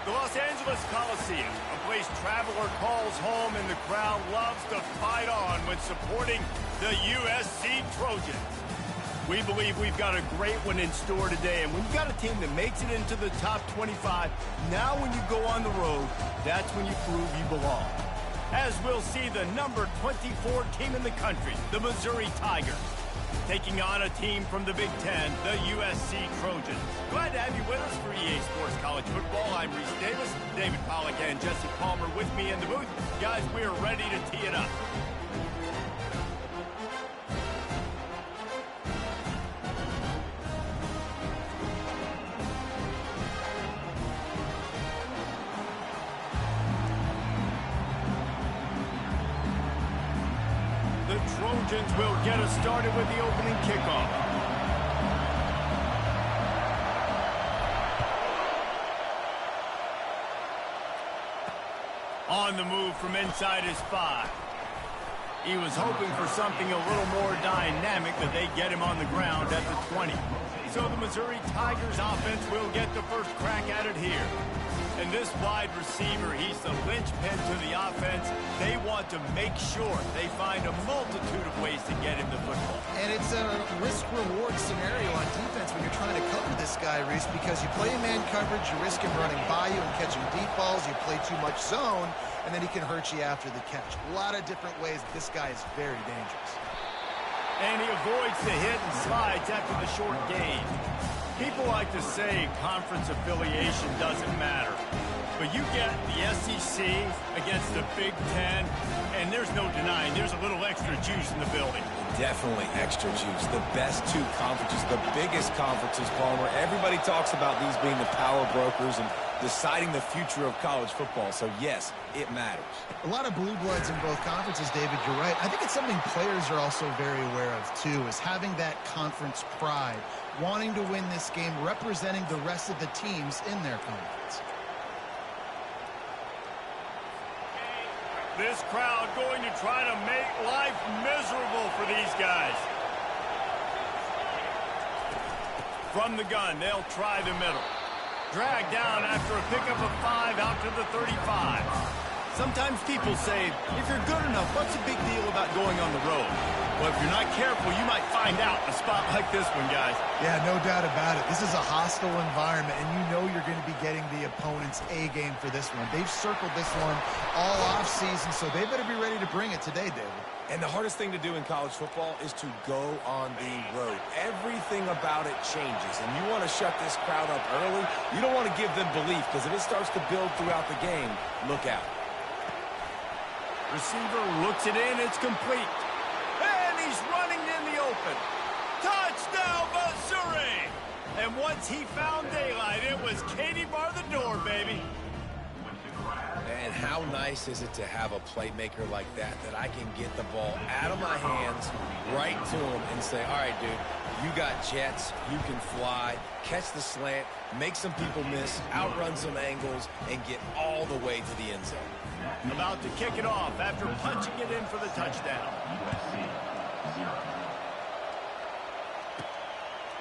The Los Angeles Coliseum, a place traveler calls home and the crowd loves to fight on when supporting the USC Trojans. We believe we've got a great one in store today, and when you've got a team that makes it into the top 25, now when you go on the road, that's when you prove you belong. As we'll see the number 24 team in the country, the Missouri Tigers, taking on a team from the Big Ten, the USC Trojans. Glad to have you with us for EA Sports College Football. I'm Reese Davis, David Pollack and Jesse Palmer with me in the booth. Guys, we're ready to tee it up. The Trojans will get us started with the opening kickoff. On the move from inside his 5. He was hoping for something a little more dynamic, but they get him on the ground at the 20. So the Missouri Tigers offense will get the first crack at it here. And this wide receiver, he's the linchpin to the offense. They want to make sure they find a multitude of ways to get him the football. And it's a risk-reward scenario on defense when you're trying to cover this guy, Reese, because you play man coverage, you risk him running by you and catching deep balls. You play too much zone, and then he can hurt you after the catch. A lot of different ways. This guy is very dangerous. And he avoids the hit and slides after the short gain. People like to say conference affiliation doesn't matter. But you get the SEC against the Big Ten, and there's no denying there's a little extra juice in the building. Definitely extra juice. The best two conferences, the biggest conferences, Palmer. Everybody talks about these being the power brokers and deciding the future of college football. So, yes, it matters. A lot of blue bloods in both conferences, David. You're right. I think it's something players are also very aware of, too, is having that conference pride, wanting to win this game, representing the rest of the teams in their conference. This crowd going to try to make life miserable for these guys. From the gun, they'll try the middle. Dragged down after a pickup of 5 out to the 35. Sometimes people say, if you're good enough, what's the big deal about going on the road? Well, if you're not careful, you might find out in a spot like this one, guys. Yeah, no doubt about it. This is a hostile environment, and you know you're going to be getting the opponent's A-game for this one. They've circled this one all offseason, so they better be ready to bring it today, David. And the hardest thing to do in college football is to go on the road. Everything about it changes, and you want to shut this crowd up early. You don't want to give them belief, because if it starts to build throughout the game, look out. Receiver looks it in, it's complete. And he's running in the open. Touchdown, Missouri! And once he found daylight, it was Katie bar the door, baby. And how nice is it to have a playmaker like that I can get the ball out of my hands, right to him, and say, all right, dude, you got jets, you can fly, catch the slant, make some people miss, outrun some angles, and get all the way to the end zone. About to kick it off after punching it in for the touchdown.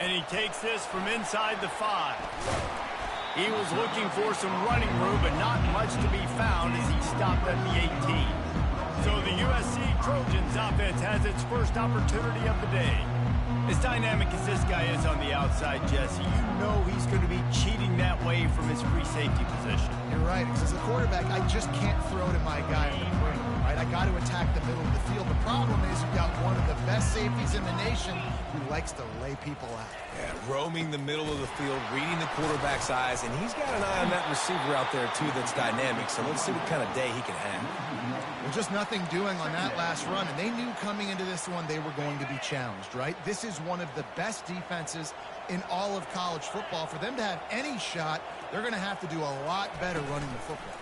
And he takes this from inside the 5. He was looking for some running room, but not much to be found as he stopped at the 18. So the USC Trojans offense has its first opportunity of the day. As dynamic as this guy is on the outside, Jesse, you know he's going to be cheating that way from his free safety position. You're right, because as a quarterback, I just can't throw to my guy on the perimeter, right? I got to attack the middle of the field. The problem is you've got one of the best safeties in the nation who likes to lay people out. Yeah, roaming the middle of the field, reading the quarterback's eyes, and he's got an eye on that receiver out there, too, that's dynamic. So let's see what kind of day he can have. Well, just nothing doing on that last run, and they knew coming into this one they were going to be challenged, right? This is one of the best defenses in all of college football. For them to have any shot, they're going to have to do a lot better running the football.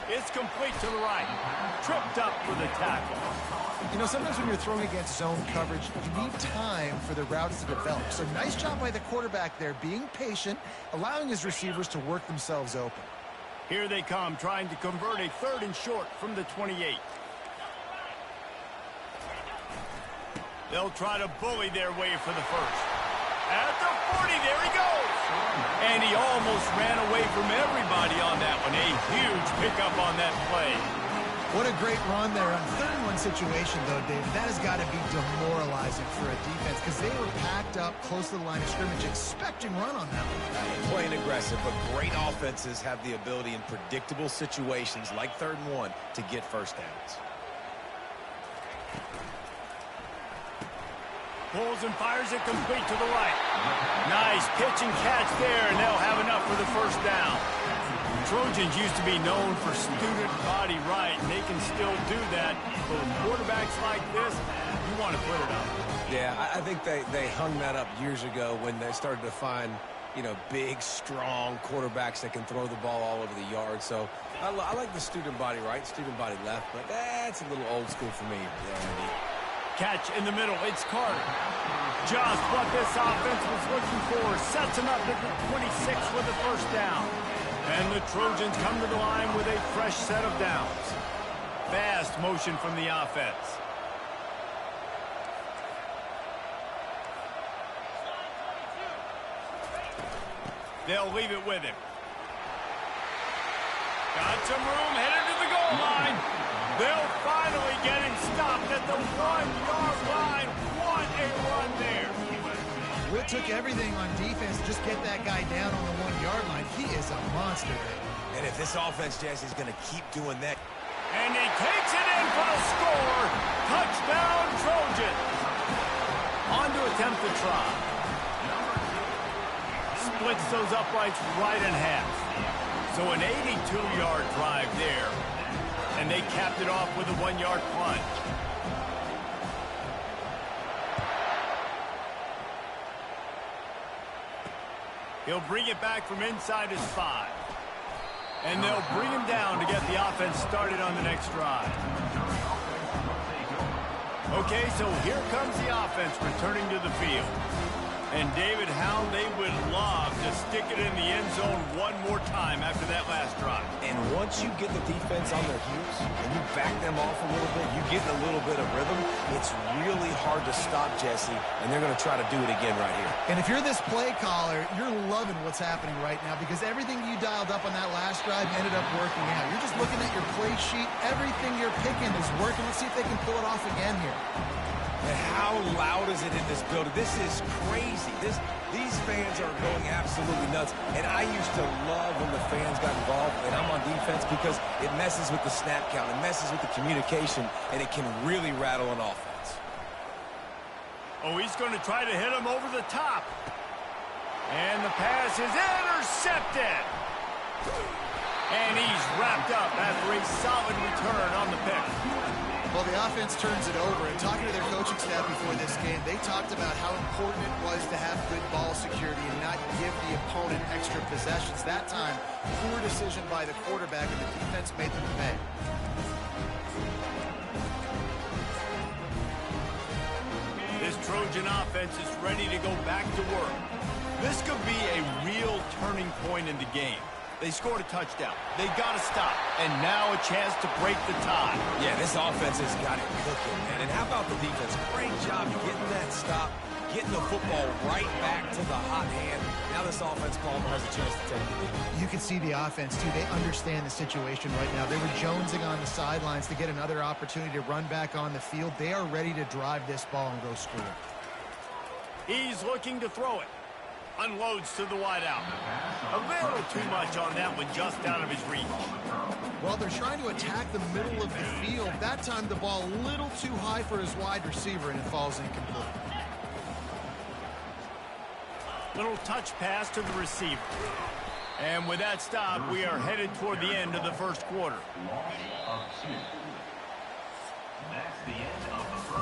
It's complete to the right. Tripped up for the tackle. You know, sometimes when you're throwing against zone coverage, you need time for the routes to develop. So nice job by the quarterback there, being patient, allowing his receivers to work themselves open. Here they come, trying to convert a 3rd and short from the 28. They'll try to bully their way for the first. At the 40, there And he almost ran away from everybody on that one. A huge pickup on that play. What a great run there. On 3rd-and-1 situation, though, David, that has got to be demoralizing for a defense because they were packed up close to the line of scrimmage expecting run on that one. Playing aggressive, but great offenses have the ability in predictable situations like 3rd and 1 to get first downs. Pulls and fires it complete to the right. Nice pitch and catch there, and they'll have enough for the first down. Trojans used to be known for student body right, and they can still do that. But with quarterbacks like this, you want to put it up. Yeah, I think they hung that up years ago when they started to find, you know, big, strong quarterbacks that can throw the ball all over the yard. So I like the student body right, student body left, but that's a little old school for me. Catch in the middle. It's Carter. Just what this offense was looking for. Sets him up at the 26 with the first down. And the Trojans come to the line with a fresh set of downs. Fast motion from the offense. They'll leave it with him. Got some room, headed to the goal line. They'll finally get him stopped at the 1-yard line. What a run there. Witt took everything on defense to just get that guy down on the 1-yard line. He is a monster there. And if this offense, Jesse, is going to keep doing that. And he takes it in for the score. Touchdown, Trojans. On to attempt the try. Splits those uprights right in half. So an 82-yard drive there. And they capped it off with a 1-yard plunge. He'll bring it back from inside his 5. And they'll bring him down to get the offense started on the next drive. Okay, so here comes the offense returning to the field. And David, how they would love to stick it in the end zone one more time after that last drive. And once you get the defense on their heels and you back them off a little bit, you get a little bit of rhythm, it's really hard to stop, Jesse, and they're going to try to do it again right here. And if you're this play caller, you're loving what's happening right now because everything you dialed up on that last drive ended up working out. You're just looking at your play sheet. Everything you're picking is working. Let's see if they can pull it off again here. And how loud is it in this building? This is crazy. These fans are going absolutely nuts. And I used to love when the fans got involved, and I'm on defense because it messes with the snap count. It messes with the communication, and it can really rattle an offense. Oh, he's going to try to hit him over the top. And the pass is intercepted. And he's wrapped up after a solid return on the pick. Well, the offense turns it over, and talking to their coaching staff before this game, they talked about how important it was to have good ball security and not give the opponent extra possessions. That time, poor decision by the quarterback, and the defense made them pay. This Trojan offense is ready to go back to work. This could be a real turning point in the game. They scored a touchdown. They got to stop. And now a chance to break the tie. Yeah, this offense has got it cooking, man. And how about the defense? Great job getting that stop, getting the football right back to the hot hand. Now this offense, Palmer, has a chance to take the lead. You can see the offense, too. They understand the situation right now. They were jonesing on the sidelines to get another opportunity to run back on the field. They are ready to drive this ball and go score. He's looking to throw it. Unloads to the wideout. A little too much on that one, just out of his reach. Well, they're trying to attack the middle of the field. That time the ball a little too high for his wide receiver, and it falls incomplete. Little touch pass to the receiver. And with that stop, we are headed toward the end of the first quarter.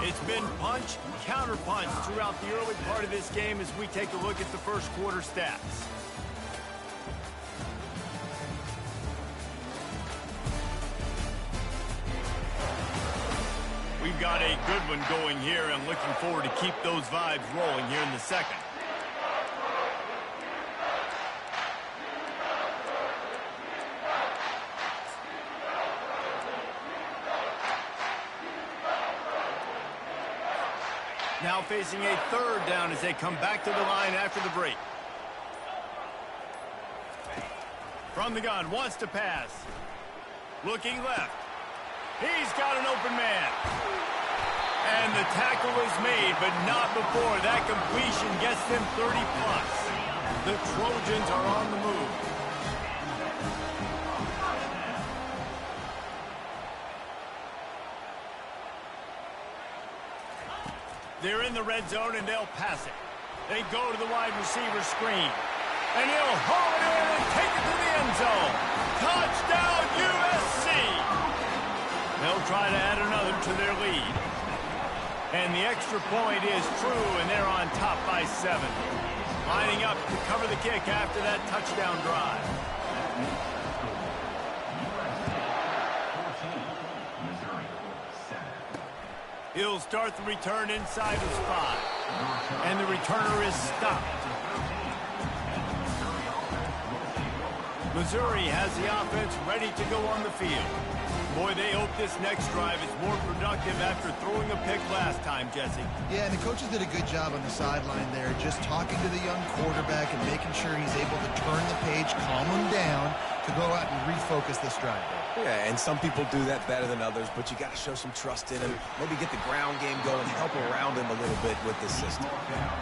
It's been punch, counter punch throughout the early part of this game as we take a look at the first quarter stats. We've got a good one going here and looking forward to keep those vibes rolling here in the second. Now facing a third down as they come back to the line after the break. From the gun, wants to pass. Looking left. He's got an open man. And the tackle is made, but not before that completion gets them 30+. The Trojans are on the move. They're in the red zone, and they'll pass it. They go to the wide receiver screen. And he'll haul it in and take it to the end zone. Touchdown, USC! They'll try to add another to their lead. And the extra point is true, and they're on top by 7. Lining up to cover the kick after that touchdown drive. He'll start the return inside his 5. And the returner is stopped. Missouri has the offense ready to go on the field. Boy, they hope this next drive is more productive after throwing a pick last time, Jesse. Yeah, and the coaches did a good job on the sideline there, just talking to the young quarterback and making sure he's able to turn the page, calm him down, to go out and refocus this drive. Yeah, and some people do that better than others, but you got to show some trust in him. Maybe get the ground game going, help around him a little bit with this system.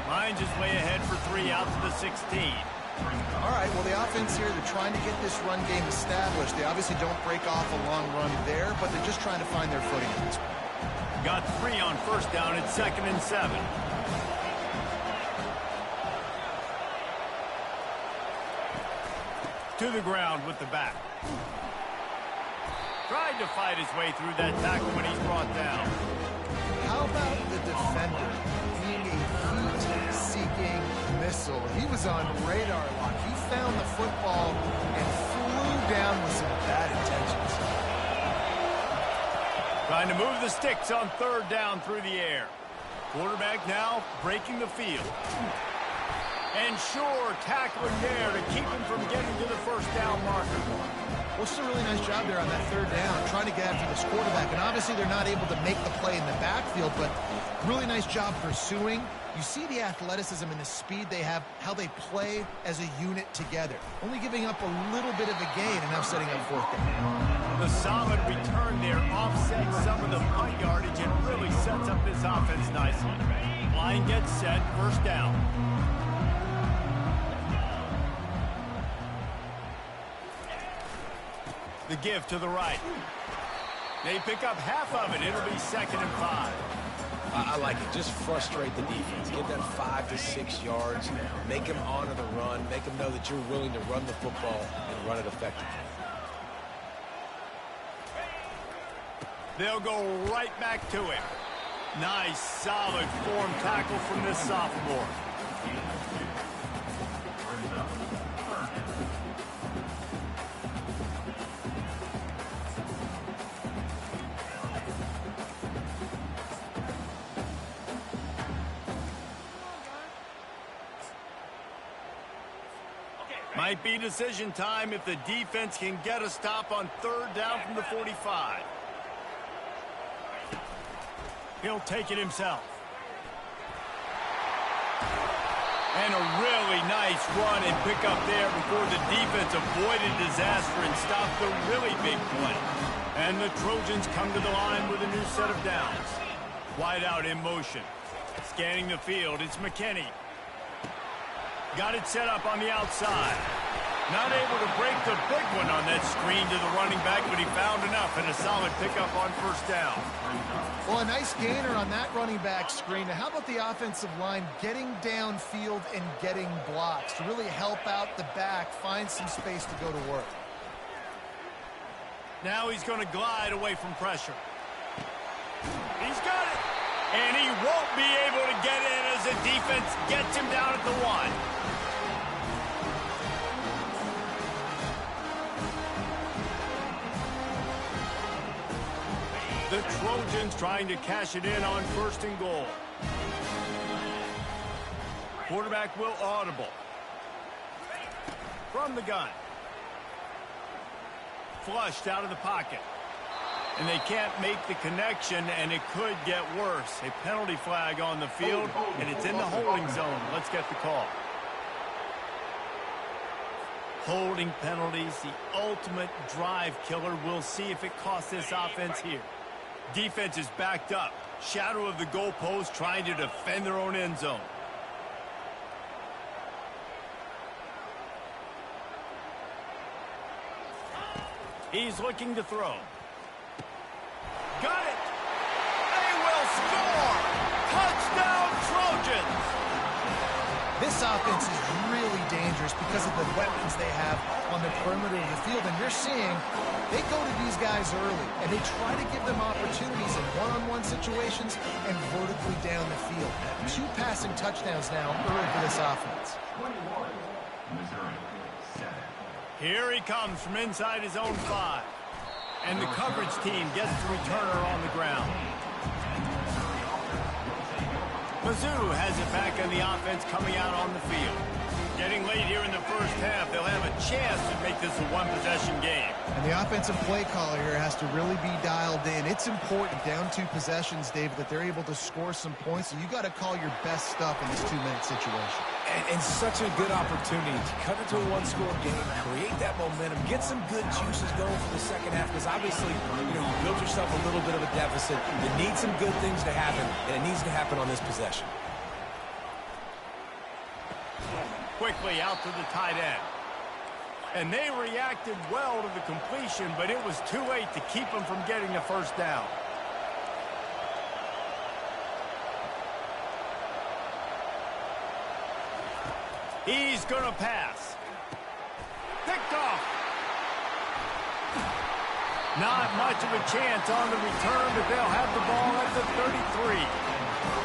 Lions is way ahead for 3 out to the 16. All right, well, the offense here, they're trying to get this run game established. They obviously don't break off a long run there, but they're just trying to find their footing at this point. Got 3 on first down at 2nd and 7. To the ground with the back. Tried to fight his way through that tackle when he's brought down. How about the defender being a heat-seeking missile? He was on radar lock. He found the football and flew down with some bad intentions. Trying to move the sticks on 3rd down through the air. Quarterback now breaking the field. And sure, tackling there to keep him from getting to the 1st down marker. Well, it's a really nice job there on that 3rd down, trying to get after this quarterback. And obviously they're not able to make the play in the backfield, but really nice job pursuing. You see the athleticism and the speed they have, how they play as a unit together. Only giving up a little bit of a gain and now setting up 4th down. The solid return there offsets some of the punt yardage and really sets up this offense nicely. Line gets set, 1st down. The give to the right. They pick up half of it. It'll be 2nd and 5. I like it. Just frustrate the defense. Give them 5 to 6 yards. Make them honor the run. Make them know that you're willing to run the football and run it effectively. They'll go right back to him. Nice, solid form tackle from this sophomore. Might be decision time if the defense can get a stop on 3rd down from the 45. He'll take it himself. And a really nice run and pick up there before the defense avoided disaster and stopped the really big play. And the Trojans come to the line with a new set of downs. Wide out in motion. Scanning the field, it's McKinney. Got it set up on the outside. Not able to break the big one on that screen to the running back, but he found enough and a solid pickup on 1st down. Well, a nice gainer on that running back screen. Now, how about the offensive line getting downfield and getting blocks to really help out the back, find some space to go to work? Now he's going to glide away from pressure. He's got it. And he won't be able to get in as the defense gets him down at the 1. The Trojans trying to cash it in on 1st and goal. Quarterback will audible. From the gun. Flushed out of the pocket. And they can't make the connection, and it could get worse. A penalty flag on the field, and it's in the holding zone. Let's get the call. Holding penalties, the ultimate drive killer. We'll see if it costs this offense here. Defense is backed up. Shadow of the goalpost, trying to defend their own end zone. He's looking to throw. Got it! They will score! Touchdown, Trojans! This offense is really dangerous because of the weapons they have on the perimeter of the field. And you're seeing they go to these guys early, and they try to give them opportunities in one-on-one situations and vertically down the field. 2 passing touchdowns now early for this offense. Here he comes from inside his own 5. And the coverage team gets the returner on the ground. Mizzou has it back on the offense coming out on the field. Getting late here in the first half, they'll have a chance to make this a one-possession game. And the offensive play caller here has to really be dialed in. It's important, down 2 possessions, David, that they're able to score some points. So you got to call your best stuff in this 2-minute situation. And such a good opportunity to cut into a one-score game, create that momentum, get some good juices going for the second half, because obviously, you built yourself a little bit of a deficit. You need some good things to happen, and it needs to happen on this possession. Quickly out to the tight end. And they reacted well to the completion, but it was too late to keep them from getting the first down. He's going to pass. Picked off. Not much of a chance on the return, but they'll have the ball at the 33.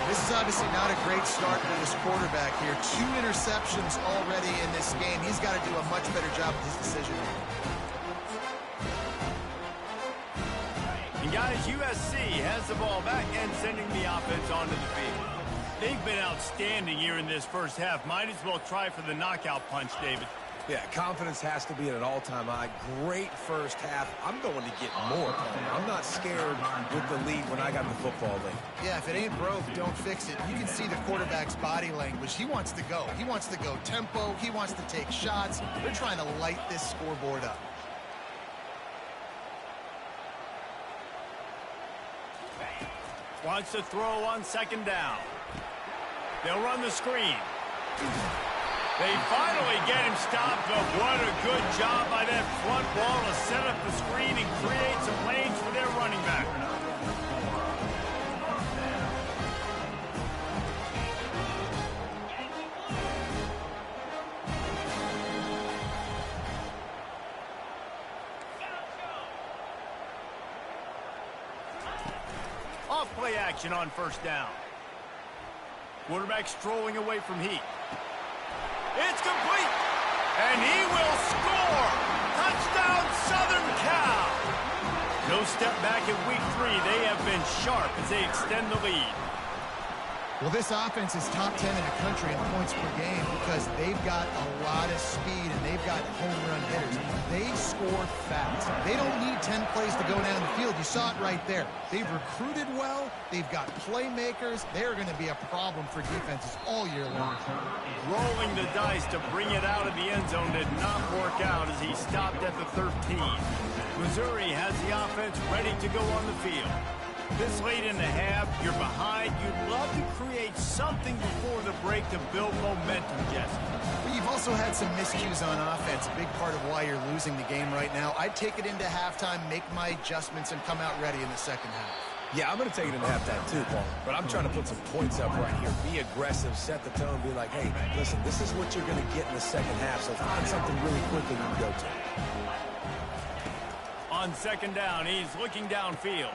This is obviously not a great start for this quarterback here. 2 interceptions already in this game. He's got to do a much better job with his decision. And guys, USC has the ball back and sending the offense onto the field. They've been outstanding here in this first half. Might as well try for the knockout punch, David. Yeah, confidence has to be at an all-time high. Great first half. I'm going to get more. I'm not scared with the lead when I got the football late. Yeah, if it ain't broke, don't fix it. You can see the quarterback's body language. He wants to go. He wants to go tempo. He wants to take shots. They're trying to light this scoreboard up. Wants to throw on second down. They'll run the screen. They finally get him stopped, but what a good job by that front wall to set up the screen and create some lanes for their running back. Off play action on first down. Quarterback strolling away from heat. It's complete, and he will score! Touchdown, Southern Cal! No step back in week 3. They have been sharp as they extend the lead. Well, this offense is top 10 in the country in points per game because they've got a lot of speed and they've got home run hitters. They score fast. They don't need 10 plays to go down the field. You saw it right there. They've recruited well. They've got playmakers. They're going to be a problem for defenses all year long. Rolling the dice to bring it out of the end zone did not work out as he stopped at the 13. Missouri has the offense ready to go on the field. This late in the half, you're behind. You'd love to create something before the break to build momentum, Jesse. Well, you've also had some miscues on offense, a big part of why you're losing the game right now. I'd take it into halftime, make my adjustments, and come out ready in the second half. Yeah, I'm going to take it into halftime too, Paul. But I'm trying to put some points up right here. Be aggressive, set the tone, be like, hey, listen, this is what you're going to get in the second half, so find something really quickly you can go to. On second down, he's looking downfield.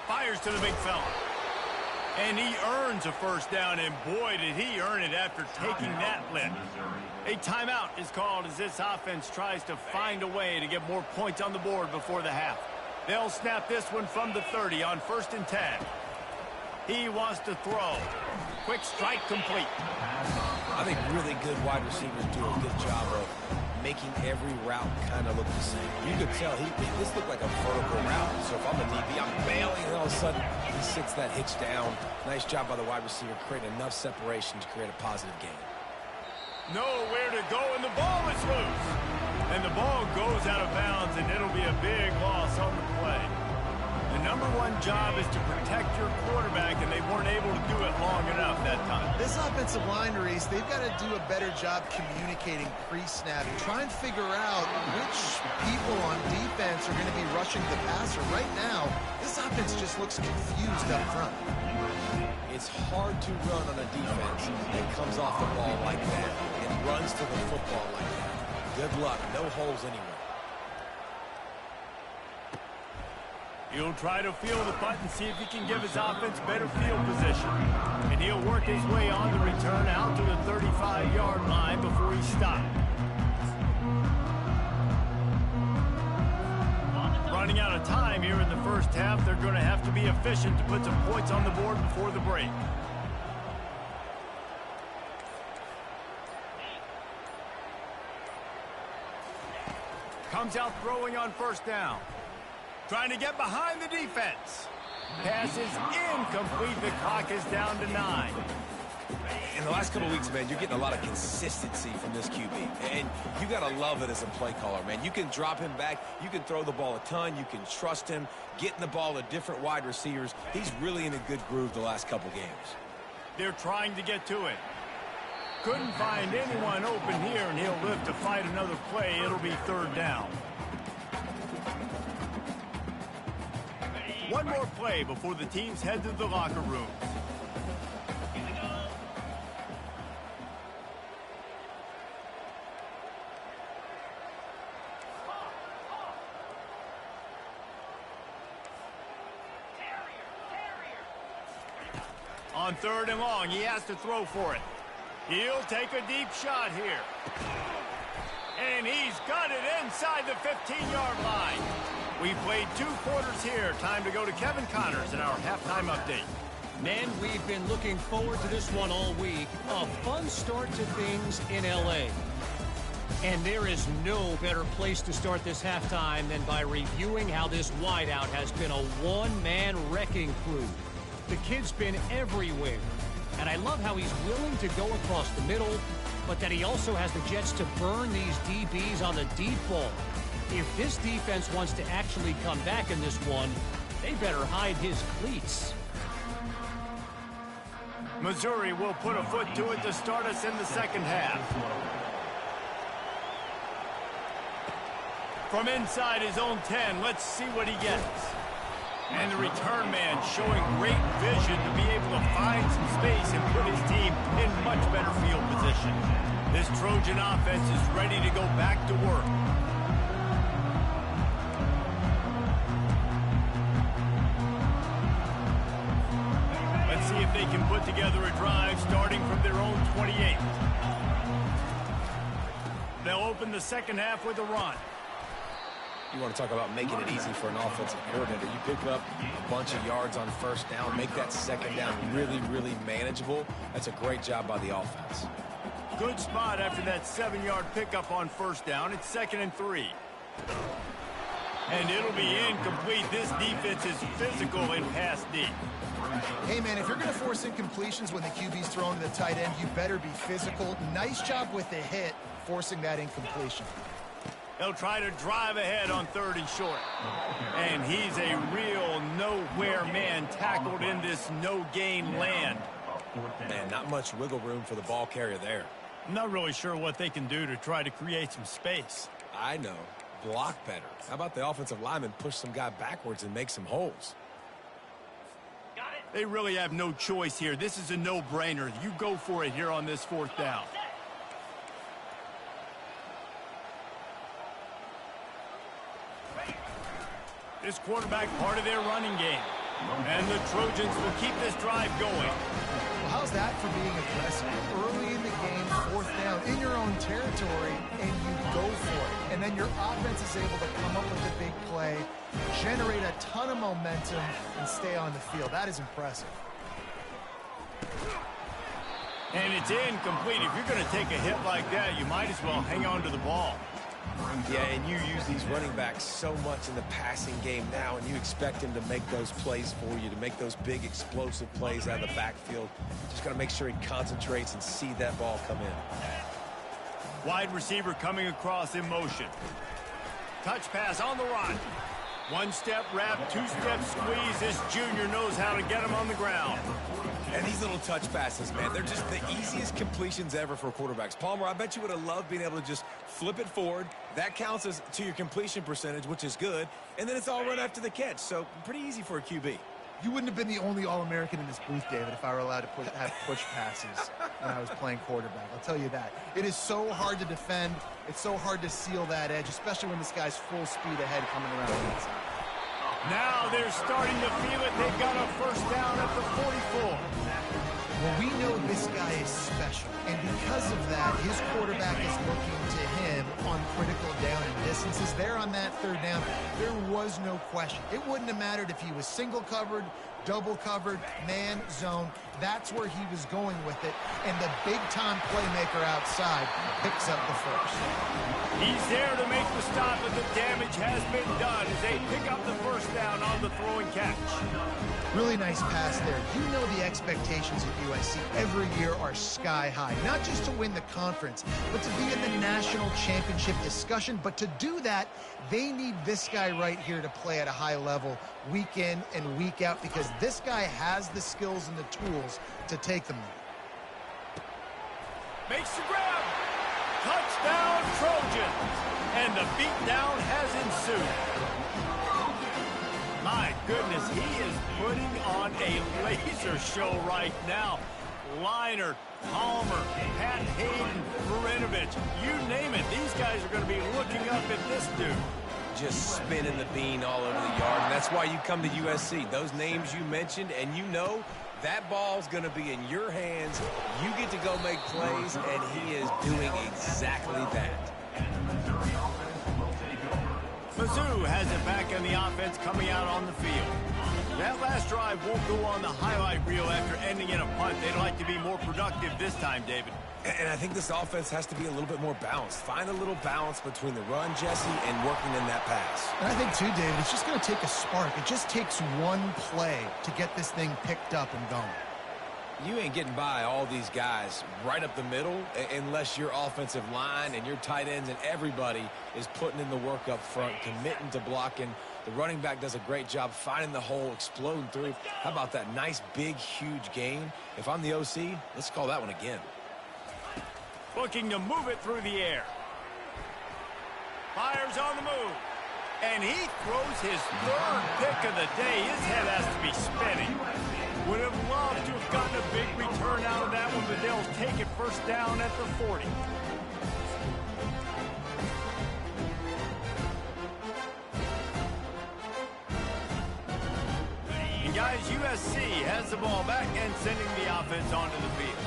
Fires to the big fella. And he earns a first down, and boy, did he earn it after taking that lick. A timeout is called as this offense tries to find a way to get more points on the board before the half. They'll snap this one from the 30 on 1st and 10. He wants to throw. Quick strike complete. I think really good wide receivers do a good job of making every route kind of look the same. You could tell this looked like a vertical route. So if I'm a DB, I'm bailing, and all of a sudden he sits that hitch down. Nice job by the wide receiver creating enough separation to create a positive gain. Nowhere to go, and the ball is loose. And the ball goes out of bounds, and it'll be a big loss on the play. The number one job is to protect your quarterback, and they weren't able to do it long enough that time. This offensive line, Reese, they've got to do a better job communicating pre-snap and try and figure out which people on defense are going to be rushing the passer. Right now, this offense just looks confused up front. It's hard to run on a defense that comes off the ball like that and runs to the football like that. Good luck. No holes anywhere. He'll try to field the punt and see if he can give his offense better field position. And he'll work his way on the return out to the 35-yard line before he stopped. Running out of time here in the first half, they're going to have to be efficient to put some points on the board before the break. Comes out throwing on first down. Trying to get behind the defense. Pass is incomplete. The clock is down to 9. In the last couple of weeks, man, you're getting a lot of consistency from this QB. And you got to love it as a play caller, man. You can drop him back. You can throw the ball a ton. You can trust him. Getting the ball to different wide receivers. He's really in a good groove the last couple games. They're trying to get to it. Couldn't find anyone open here, and he'll live to fight another play. It'll be third down. One more play before the teams head to the locker rooms. On third and long, he has to throw for it. He'll take a deep shot here. And he's got it inside the 15-yard line. We played 2 quarters here. Time to go to Kevin Connors in our halftime update. Men, we've been looking forward to this one all week. A fun start to things in L.A. And there is no better place to start this halftime than by reviewing how this wideout has been a one-man wrecking crew. The kid's been everywhere. And I love how he's willing to go across the middle, but that he also has the jets to burn these DBs on the deep ball. If this defense wants to actually come back in this one, they better hide his cleats. Missouri will put a foot to it to start us in the second half. From inside his own 10, let's see what he gets. And the return man showing great vision to be able to find some space and put his team in much better field position. This Trojan offense is ready to go back to work. Let's see if they can put together a drive starting from their own 28. They'll open the second half with a run. You want to talk about making it easy for an offensive coordinator. You pick up a bunch of yards on first down, make that second down really, really manageable. That's a great job by the offense. Good spot after that 7-yard pickup on first down. It's 2nd and 3. And it'll be incomplete. This defense is physical in pass deep. Hey, man, if you're going to force incompletions when the QB's thrown to the tight end, you better be physical. Nice job with the hit, forcing that incompletion. They'll try to drive ahead on 3rd and short. And he's a real nowhere man tackled in this no-gain land. Man, not much wiggle room for the ball carrier there. I'm not really sure what they can do to try to create some space. I know. Block better. How about the offensive lineman push some guy backwards and make some holes? They really have no choice here. This is a no-brainer. You go for it here on this 4th down. This quarterback part of their running game. And the Trojans will keep this drive going. Well, how's that for being aggressive? Early in the game, 4th down, in your own territory, and you go for it. And then your offense is able to come up with a big play, generate a ton of momentum, and stay on the field. That is impressive. And it's incomplete. If you're going to take a hit like that, you might as well hang on to the ball. Yeah, and you use these running backs so much in the passing game now, and you expect him to make those plays for you, to make those big explosive plays out of the backfield. Just got to make sure he concentrates and see that ball come in. Wide receiver coming across in motion. Touch pass on the run. One-step wrap, two-step squeeze. This junior knows how to get him on the ground. And these little touch passes, man, they're just the easiest completions ever for quarterbacks. Palmer, I bet you would have loved being able to just flip it forward. That counts as to your completion percentage, which is good. And then it's all run after the catch. So pretty easy for a QB. You wouldn't have been the only All-American in this booth, David, if I were allowed to have push passes when I was playing quarterback. I'll tell you that. It is so hard to defend. It's so hard to seal that edge, especially when this guy's full speed ahead coming around the inside. Now they're starting to feel it. They've got a first down at the 44. Well, we know this guy is special, and because of that, his quarterback is looking to him on critical down and distances. There on that third down, there was no question. It wouldn't have mattered if he was single covered, double covered, man, zone. That's where he was going with it, and the big-time playmaker outside picks up the first. He's there to make the stop, but the damage has been done as they pick up the first down on the throw and catch. Really nice pass there. You know the expectations at USC every year are sky high. Not just to win the conference, but to be in the national championship discussion. But to do that, they need this guy right here to play at a high level week in and week out, because this guy has the skills and the tools to take them there. Makes the grab. Touchdown, Trojans. And the beatdown has ensued. My goodness, he is putting on a laser show right now. Liner, Palmer, Pat Hayden, Marinovich, you name it. These guys are going to be looking up at this dude. Just spinning the bean all over the yard, and that's why you come to USC. Those names you mentioned, and you know that ball's going to be in your hands. You get to go make plays, and he is doing exactly that. Mizzou has it back on the offense coming out on the field. That last drive won't go on the highlight reel after ending in a punt. They'd like to be more productive this time, David. And I think this offense has to be a little bit more balanced. Find a little balance between the run, Jesse, and working in that pass. And I think, too, David, it's just going to take a spark. It just takes one play to get this thing picked up and going. You ain't getting by all these guys right up the middle unless your offensive line and your tight ends and everybody is putting in the work up front, committing to blocking. The running back does a great job finding the hole, exploding through. How about that nice, big, huge gain? If I'm the OC, let's call that one again. Looking to move it through the air. Fires on the move. And he throws his third pick of the day. His head has to be spinning. Would have loved to have gotten a big return out of that one, but they'll take it first down at the 40. And guys, USC has the ball back and sending the offense onto the field.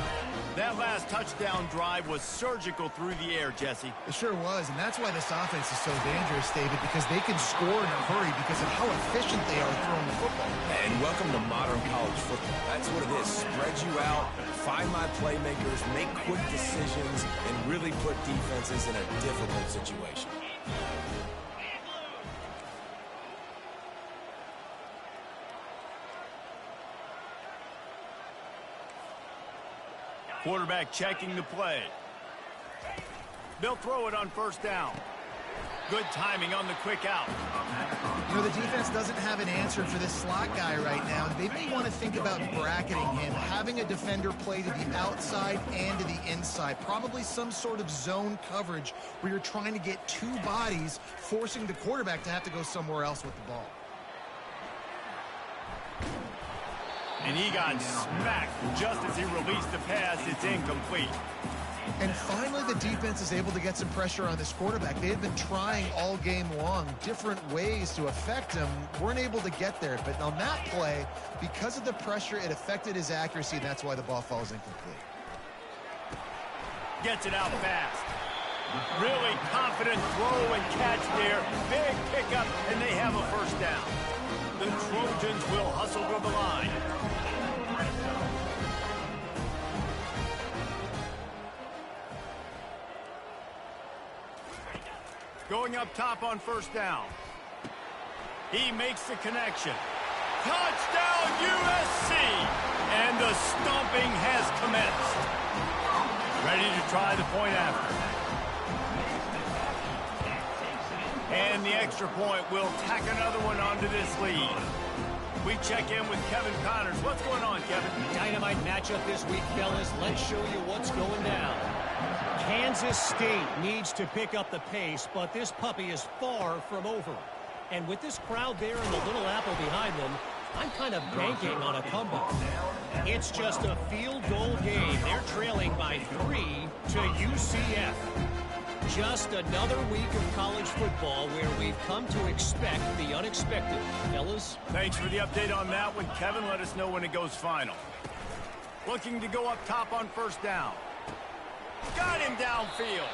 That last touchdown drive was surgical through the air, Jesse. It sure was, and that's why this offense is so dangerous, David, because they can score in a hurry because of how efficient they are throwing the football. And welcome to modern college football. That's what it is. Spread you out, find my playmakers, make quick decisions, and really put defenses in a difficult situation. Quarterback checking the play. They'll throw it on first down. Good timing on the quick out. You know, the defense doesn't have an answer for this slot guy right now. They may want to think about bracketing him, having a defender play to the outside and to the inside. Probably some sort of zone coverage where you're trying to get two bodies, forcing the quarterback to have to go somewhere else with the ball. And he got smacked just as he released the pass. It's incomplete. And finally, the defense is able to get some pressure on this quarterback. They had been trying all game long different ways to affect him. Weren't able to get there. But on that play, because of the pressure, it affected his accuracy, and that's why the ball falls incomplete. Gets it out fast. Really confident throw and catch there. Big pickup, and they have a first down. The Trojans will hustle to the line. Going up top on first down. He makes the connection. Touchdown USC! And the stomping has commenced. Ready to try the point after. And the extra point will tack another one onto this lead. We check in with Kevin Connors. What's going on, Kevin? Dynamite matchup this week, fellas. Let's show you what's going down. Kansas State needs to pick up the pace, but this puppy is far from over. And with this crowd there and the Little Apple behind them, I'm kind of banking on a comeback. It's just a field goal game. They're trailing by 3 to UCF. Just another week of college football where we've come to expect the unexpected. Fellas? Thanks for the update on that one, Kevin. Let us know when it goes final. Looking to go up top on first down. Got him downfield.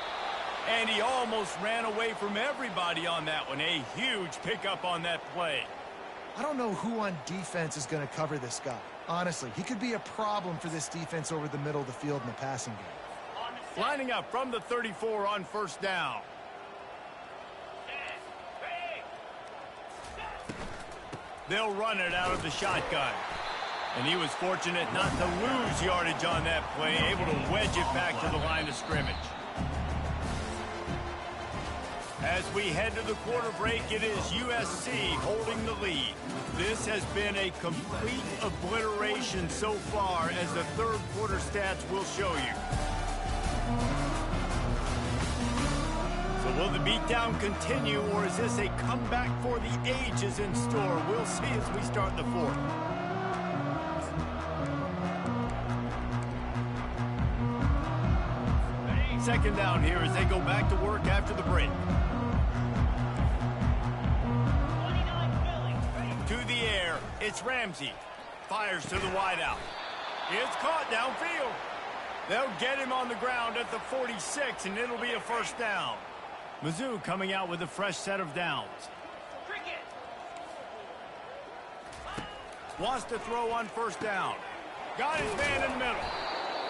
And he almost ran away from everybody on that one. A huge pickup on that play. I don't know who on defense is going to cover this guy. Honestly, he could be a problem for this defense over the middle of the field in the passing game. Lining up from the 34 on first down. They'll run it out of the shotgun. And he was fortunate not to lose yardage on that play, able to wedge it back to the line of scrimmage. As we head to the quarter break, it is USC holding the lead. This has been a complete obliteration so far, as the third quarter stats will show you. So will the beatdown continue, or is this a comeback for the ages in store? We'll see as we start the fourth. Second down here as they go back to work after the break. To the air, it's Ramsey. Fires to the wideout. It's caught downfield. They'll get him on the ground at the 46, and it'll be a first down. Mizzou coming out with a fresh set of downs. Wants to throw on first down. Got his man in the middle.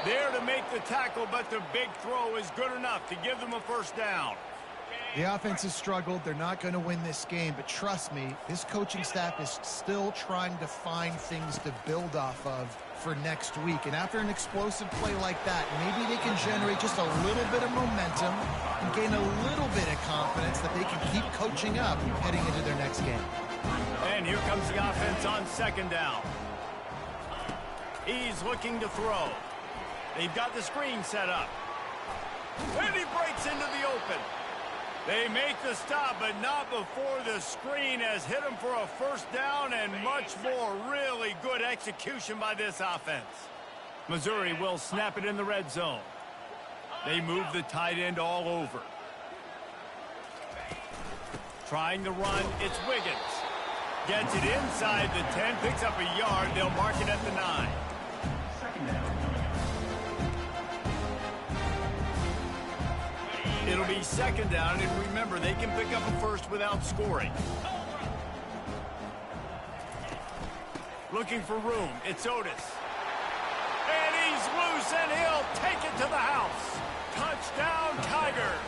There to make the tackle, but the big throw is good enough to give them a first down. The offense has struggled. They're not going to win this game, but trust me, this coaching staff is still trying to find things to build off of for next week. And after an explosive play like that, maybe they can generate just a little bit of momentum and gain a little bit of confidence that they can keep coaching up heading into their next game. And here comes the offense on second down. He's looking to throw. They've got the screen set up. And he breaks into the open. They make the stop, but not before the screen has hit him for a first down, and much more. Really good execution by this offense. Missouri will snap it in the red zone. They move the tight end all over. Trying to run, it's Wiggins. Gets it inside the 10, picks up a yard. They'll mark it at the 9. It'll be second down, and remember, they can pick up a first without scoring. Looking for room. It's Otis. And he's loose, and he'll take it to the house. Touchdown, Tigers.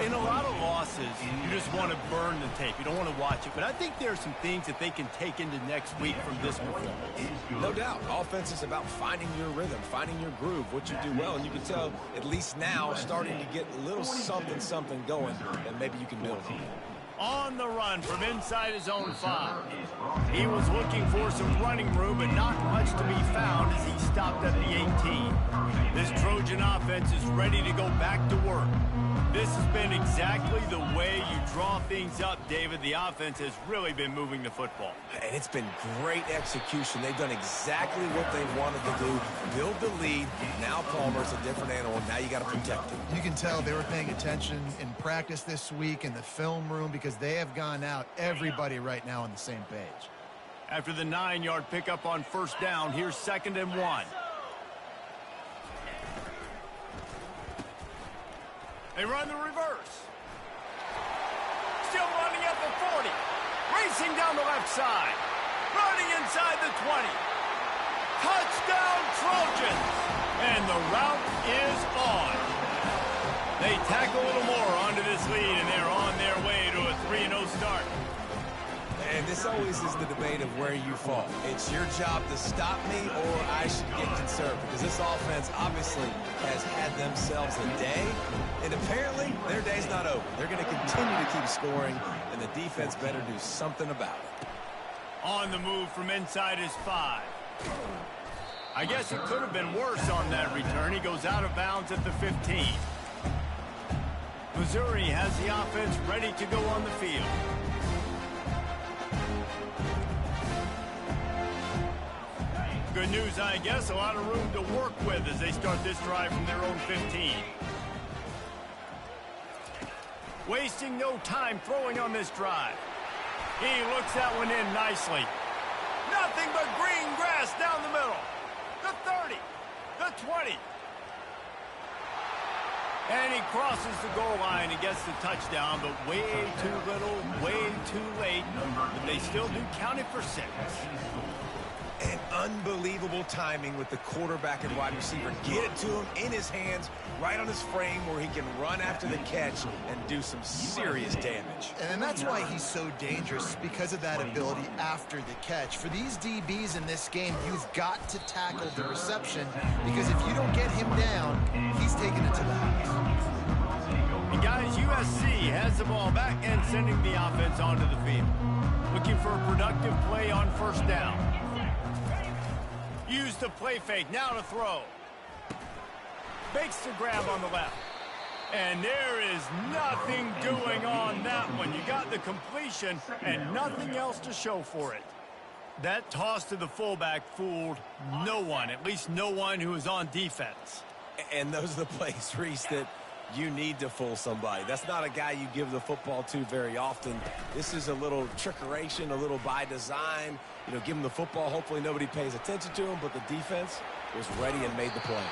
In a lot of losses, you just want to burn the tape. You don't want to watch it. But I think there are some things that they can take into next week from this performance. No doubt. Offense is about finding your rhythm, finding your groove, what you do well. And you can tell, at least now, starting to get a little something going, and maybe you can build on it. On the run from inside his own 5. He was looking for some running room, but not much to be found as he stopped at the 18. This Trojan offense is ready to go back to work. This has been exactly the way you draw things up, David. The offense has really been moving the football. And it's been great execution. They've done exactly what they wanted to do. Build the lead. Now Palmer's a different animal. Now you got to protect him. You can tell they were paying attention in practice this week in the film room, because they have gone out, everybody right now on the same page. After the 9-yard pickup on first down, here's 2nd and 1. They run the reverse. Still running at the 40. Racing down the left side. Running inside the 20. Touchdown, Trojans. And the route is on. They tack a little more onto this lead, and they're on their way to a 3-0 start. And this always is the debate of where you fall. It's your job to stop me or I should get conservative. Because this offense obviously has had themselves a day. And apparently their day's not over. They're going to continue to keep scoring. And the defense better do something about it. On the move from inside his 5. I guess it could have been worse on that return. He goes out of bounds at the 15. Missouri has the offense ready to go on the field. Good news, I guess. A lot of room to work with as they start this drive from their own 15. Wasting no time throwing on this drive. He looks that one in nicely. Nothing but green grass down the middle. The 30. The 20. And he crosses the goal line and gets the touchdown, but way too little, way too late. But they still do count it for 6. And unbelievable timing with the quarterback and wide receiver. Get it to him in his hands, right on his frame where he can run after the catch and do some serious damage. And that's why he's so dangerous, because of that ability after the catch. For these DBs in this game, you've got to tackle the reception, because if you don't get him down, he's taking it to the house. And guys, USC has the ball back and sending the offense onto the field. Looking for a productive play on first down. Use the play fake, now to throw. Makes the grab on the left. And there is nothing doing on that one. You got the completion and nothing else to show for it. That toss to the fullback fooled no one, at least no one who is on defense. And those are the plays, Reese, that you need to fool somebody. That's not a guy you give the football to very often. This is a little trickeration, a little by design. You know, give him the football. Hopefully nobody pays attention to him, but the defense was ready and made the play.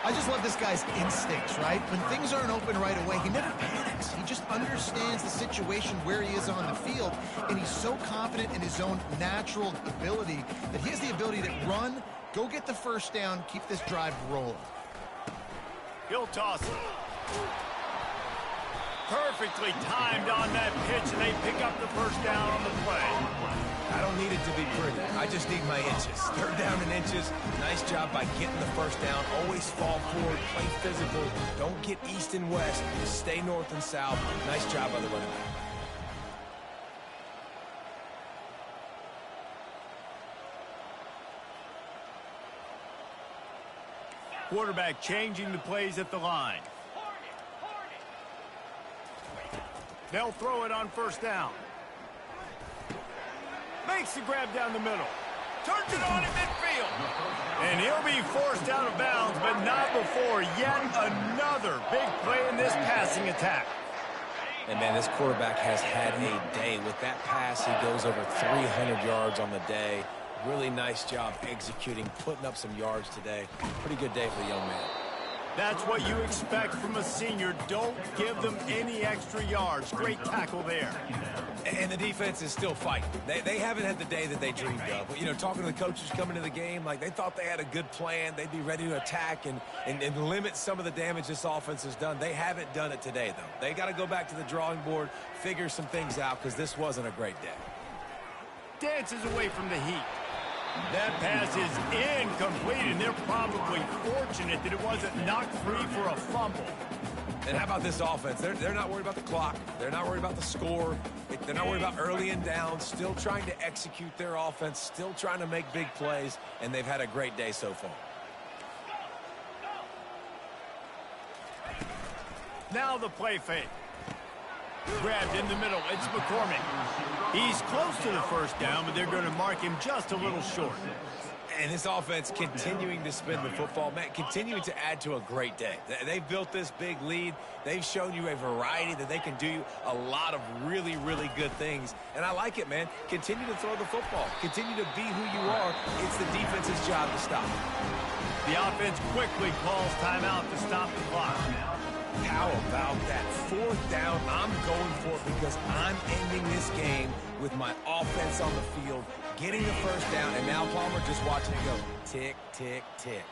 I just love this guy's instincts, right? When things aren't open right away, he never panics. He just understands the situation where he is on the field, and he's so confident in his own natural ability that he has the ability to run, go get the first down, keep this drive rolling. He'll toss it. Perfectly timed on that pitch, and they pick up the first down on the play. I don't need it to be pretty. I just need my inches. 3rd down and inches. Nice job by getting the first down. Always fall forward, play physical. Don't get east and west. Stay north and south. Nice job by the running back. Quarterback changing the plays at the line. They'll throw it on first down. Makes the grab down the middle. Turns it on in midfield. And he'll be forced out of bounds, but not before yet another big play in this passing attack. And, man, this quarterback has had a day. With that pass, he goes over 300 yards on the day. Really nice job executing, putting up some yards today. Pretty good day for the young man. That's what you expect from a senior. Don't give them any extra yards. Great tackle there. And the defense is still fighting. They haven't had the day that they dreamed of. But, you know, talking to the coaches coming to the game, like they thought they had a good plan. They'd be ready to attack and limit some of the damage this offense has done. They haven't done it today, though. They got to go back to the drawing board, figure some things out, because this wasn't a great day. Dances away from the heat. That pass is incomplete, and they're probably fortunate that it wasn't knocked free for a fumble. And how about this offense? They're not worried about the clock. They're not worried about the score. They're not worried about early and down. Still trying to execute their offense. Still trying to make big plays. And they've had a great day so far. Now the play fake. Grabbed in the middle. It's McCormick. He's close to the first down, but they're going to mark him just a little short. And this offense continuing to spin the football, man, continuing to add to a great day. They've built this big lead. They've shown you a variety that they can do a lot of really, really good things. And I like it, man. Continue to throw the football. Continue to be who you are. It's the defense's job to stop. The offense quickly calls timeout to stop the clock. How about that? 4th down, I'm going for it because I'm ending this game with my offense on the field, getting the first down, and now Palmer just watching it go tick, tick, tick.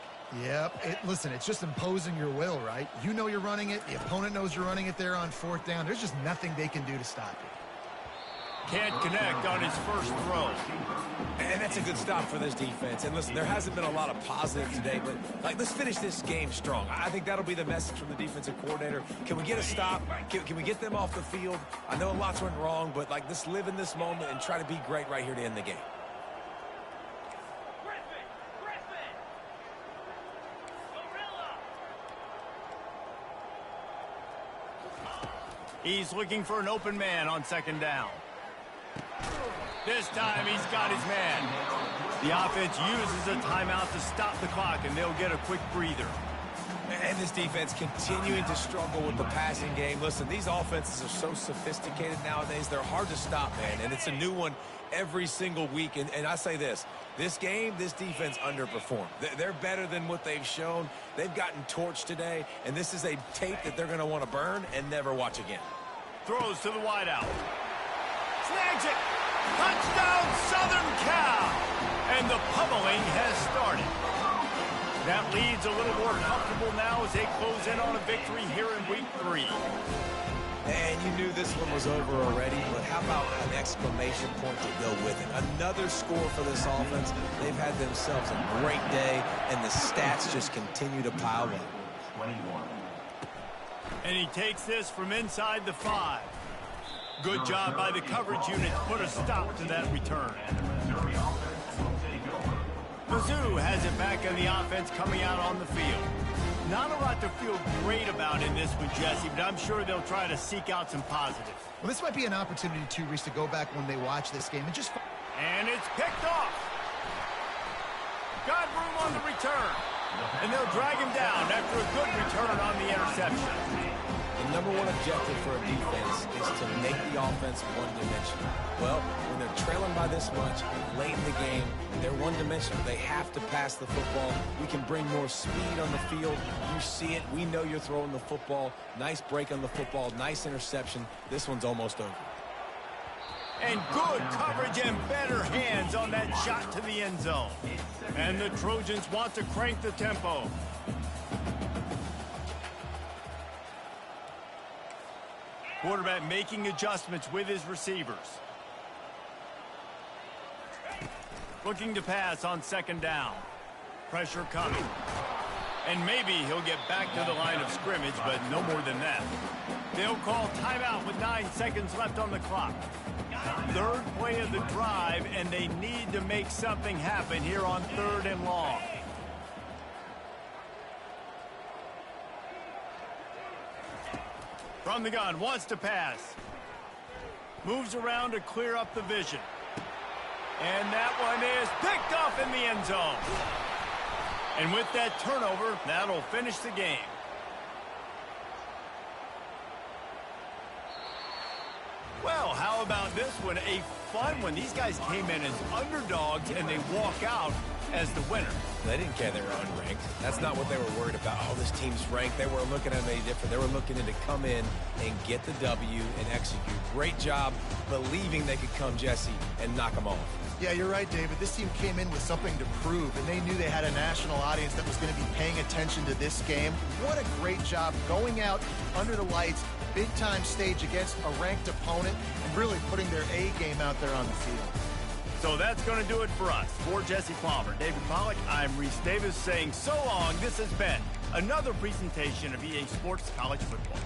Yep. Listen, it's just imposing your will, right? You know you're running it. The opponent knows you're running it there on 4th down. There's just nothing they can do to stop you. Can't connect on his first throw. And that's a good stop for this defense. And listen, there hasn't been a lot of positive today, but let's finish this game strong. I think that'll be the message from the defensive coordinator. Can we get a stop? Can we get them off the field? I know lots went wrong, but let's live in this moment and try to be great right here to end the game. He's looking for an open man on second down. This time he's got his man. The offense uses a timeout to stop the clock, and they'll get a quick breather. And this defense continuing to struggle with the passing game. Listen, these offenses are so sophisticated nowadays. They're hard to stop, man, and it's a new one every single week. And I say this game, this defense underperformed. They're better than what they've shown. They've gotten torched today, and this is a tape that they're going to want to burn and never watch again. Throws to the wideout. Snags it. Touchdown, Southern Cal. And the pummeling has started. That lead's a little more comfortable now as they close in on a victory here in week 3. And you knew this one was over already, but how about an exclamation point to go with it? Another score for this offense. They've had themselves a great day, and the stats just continue to pile up. And he takes this from inside the 5. Good job by the coverage unit to put a stop to that return. Mizzou has it back on the offense coming out on the field. Not a lot to feel great about in this one, Jesse, but I'm sure they'll try to seek out some positives. Well, this might be an opportunity, too, Reese, to go back when they watch this game and just... And it's picked off. Got room on the return. And they'll drag him down after a good return on the interception. The number one objective for a defense is to make the offense one-dimensional. Well, when they're trailing by this much, late in the game, they're one-dimensional. They have to pass the football. We can bring more speed on the field. You see it. We know you're throwing the football. Nice break on the football. Nice interception. This one's almost over. And good coverage and better hands on that shot to the end zone. And the Trojans want to crank the tempo. Quarterback making adjustments with his receivers. Looking to pass on second down. Pressure coming. And maybe he'll get back to the line of scrimmage, but no more than that. They'll call timeout with 9 seconds left on the clock. Third play of the drive, and they need to make something happen here on 3rd and long. From the gun, wants to pass. Moves around to clear up the vision. And that one is picked off in the end zone. And with that turnover, that'll finish the game. Well, how about this one? A fun one. These guys came in as underdogs, and they walk out as the winner. They didn't care they were unranked. That's not what they were worried about. Oh, this team's ranked. They weren't looking at it any different. They were looking to come in and get the W and execute. Great job believing they could come, Jesse, and knock them off. Yeah, you're right, David. This team came in with something to prove, and they knew they had a national audience that was going to be paying attention to this game. What a great job going out under the lights, big-time stage against a ranked opponent, and really putting their A game out there on the field. So that's going to do it for us. For Jesse Palmer, David Pollack, I'm Reese Davis saying so long. This has been another presentation of EA Sports College Football.